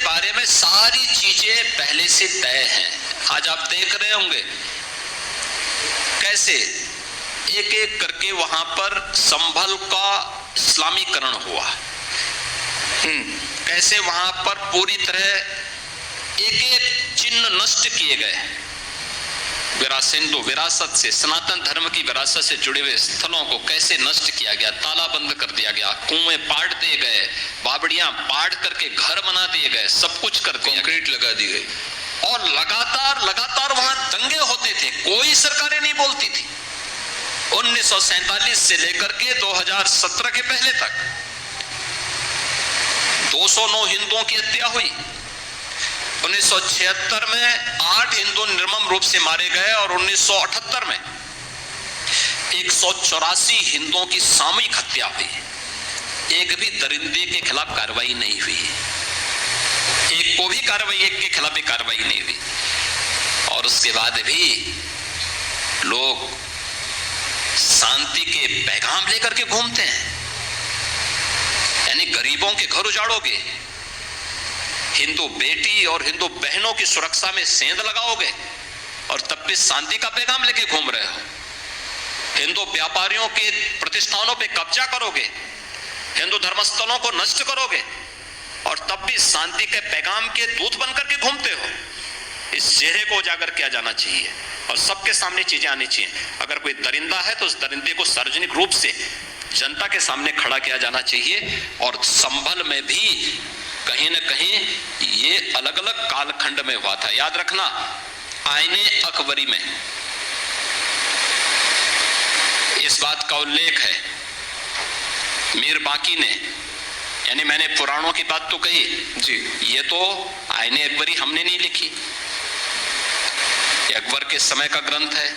बारे में सारी चीजें पहले से तय हैं। आज आप देख रहे होंगे कैसे एक एक करके वहां पर संभल का इस्लामीकरण हुआ, कैसे वहां पर पूरी तरह एक एक चिन्ह नष्ट किए गए। हिंदू विरासत से, सनातन धर्म की विरासत से जुड़े हुए स्थलों को कैसे नष्ट किया गया, ताला बंद कर दिया गया, कुएं पाट दिए गए, बावड़ियां पाट करके घर बना दिए गए, सब कुछ कर दिया, कंक्रीट लगा दी गई। और लगातार वहां दंगे होते थे, कोई सरकारें नहीं बोलती थी। 1947 से लेकर के 2017 के पहले तक 209 हिंदुओं की हत्या हुई। 1976 में 8 हिंदू निर्मम रूप से मारे गए और 1978 में 184 हिंदुओं की सामूहिक हत्या हुई। एक भी दरिंदे के खिलाफ कार्रवाई नहीं हुई, एक को भी कार्रवाई, एक के खिलाफ भी कार्रवाई नहीं हुई। और उसके बाद भी लोग शांति के पैगाम लेकर के घूमते हैं, यानी गरीबों के घर उजाड़ोगे, हिंदू बेटी और हिंदू बहनों की सुरक्षा में सेंध लगाओगे और तब भी शांति का पैगाम लेके घूम रहे हो। हिंदू व्यापारियों के प्रतिष्ठानों पे कब्जा करोगे, हिंदू धर्मस्थलों को नष्ट करोगे और तब भी शांति के पैगाम के दूत बनकर के घूमते हो। इस चेहरे को उजागर किया जाना चाहिए और सबके सामने चीजें आनी चाहिए। अगर कोई दरिंदा है तो उस दरिंदे को सार्वजनिक रूप से जनता के सामने खड़ा किया जाना चाहिए। और संभल में भी कहीं न कहीं ये अलग अलग कालखंड में हुआ था। याद रखना, आईने अकबरी में इस बात का उल्लेख है। मीर बाकी ने, यानी मैंने पुराणों की बात तो कही जी, ये तो आईने अकबरी हमने नहीं लिखी, अकबर के समय का ग्रंथ है,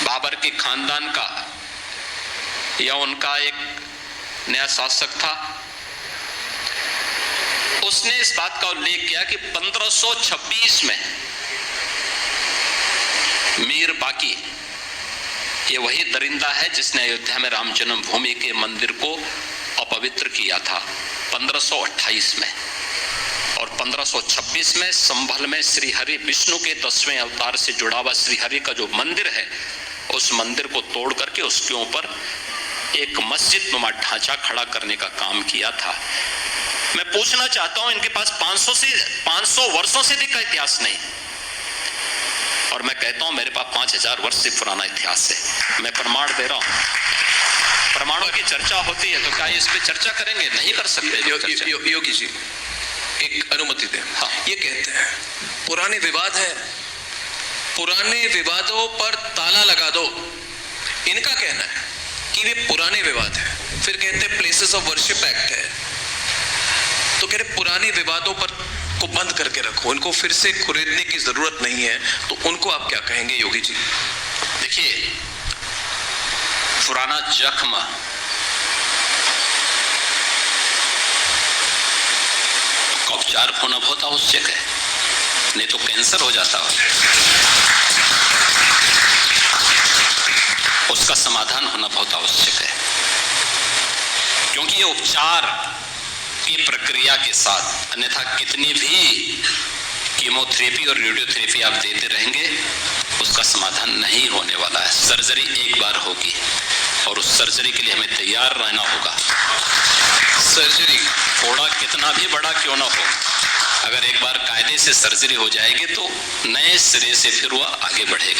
बाबर के खानदान का या उनका एक नया शासक था, उसने इस बात का उल्लेख किया कि 1526 में मीर बाकी, ये वही दरिंदा है जिसने अयोध्या में राम जन्मभूमि के मंदिर को अपवित्र किया था 1528 में। और 1526 में संभल में श्री हरि विष्णु के 10वें अवतार से जुड़ा हुआ श्री हरि का जो मंदिर है, उस मंदिर को तोड़ करके उसके ऊपर एक मस्जिद नुमा ढांचा खड़ा करने का काम किया था। मैं पूछना चाहता हूं, इनके पास 500 वर्षों से अधिक का इतिहास नहीं, और मैं कहता हूं मेरे पास 5000 वर्ष से पुराना इतिहास है। मैं प्रमाण दे रहा हूं। प्रमाणों की चर्चा होती है तो क्या इस पे चर्चा करेंगे? नहीं कर सकते। योगी जी एक अनुमति दें। हाँ, ये कहते हैं पुराने विवाद है, पुराने विवादों पर ताला लगा दो। इनका कहना है कि वे पुराने विवाद है, फिर कहते हैं प्लेसेस ऑफ वर्शिप एक्ट है, तो कह रहे पुराने विवादों पर को बंद करके रखो, इनको फिर से खरीदने की जरूरत नहीं है। तो उनको आप क्या कहेंगे योगी जी? देखिए, पुराना जख्म का उपचार होना बहुत आवश्यक है, नहीं तो कैंसर हो जाता है। उसका समाधान होना बहुत आवश्यक है, क्योंकि ये उपचार की प्रक्रिया के साथ, अन्यथा कितनी भी कीमोथेरेपी और रेडियोथेरेपी आप देते रहेंगे, उसका समाधान नहीं होने वाला है। सर्जरी एक बार होगी और उस सर्जरी के लिए हमें तैयार रहना होगा। सर्जरी थोड़ा कितना भी बड़ा क्यों ना हो, अगर एक बार कायदे से सर्जरी हो जाएगी तो नए सिरे से फिर वह आगे बढ़ेगा।